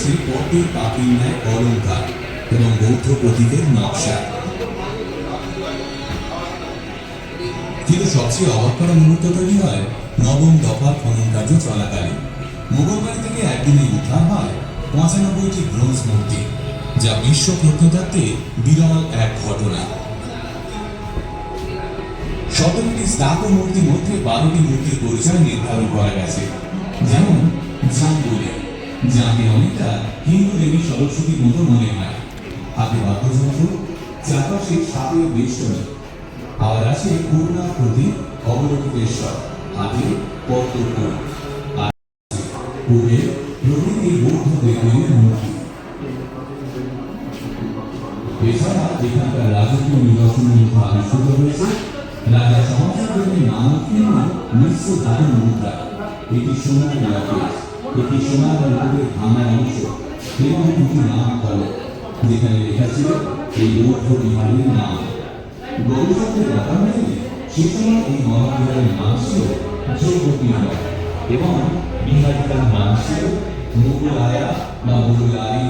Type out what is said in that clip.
রয়েছে পদ্মের পাখির ন্যায় অলঙ্কার এবং বৌদ্ধ প্রতীকের নকশা। কিন্তু সবচেয়ে অবাক করা মুহূর্ত তৈরি হয় নবম দফা খনন কার্য চলাকালীন। মুঘল বাড়ি থেকে একদিনে উদ্ধার হয় ৯৫টি ব্রোঞ্জ মূর্তি, যা বিশ্ব প্রত্নতত্ত্বে বিরল এক ঘটনা। ১৭টি স্থাপত্য মূর্তির মধ্যে ১২টি মূর্তির পরিচয় নির্ধারণ করা গেছে, যেমন জাম্বুলি, যাকে অনেকটা হিন্দু দেবী সরস্বতীর মতো মনে হয়। হাতে বাদ্যযন্ত্র, চারপাশে সাপের বেষ্টনী। আবার আছে পূর্ণা প্রতীক অবলোকিতেশ্বর, হাতে পদ্মফুল, আর কুবের প্রভৃতি বৌদ্ধ দেবদেবীর মূর্তি। এছাড়া এখানকার রাজকীয় নিদর্শনের মধ্যে আবিষ্কৃত হয়েছে রাজা সমাজের নামকীর্ণ মিশ্র ধাতুর মুদ্রা। এটি সোনার লকেট, এটি সোনার মুকুটের ভাঙা অংশ এবং দুটি নাম ফলক, যেখানে লেখা ছিল এই বৌদ্ধ বিহারের নাম। গবেষকদের কথা অনুযায়ী সে সময় এই মহাবিহারের নাম ছিল যোগবিহার এবং বিহারিকার নাম ছিল মুগলায়া বা মুগলারি।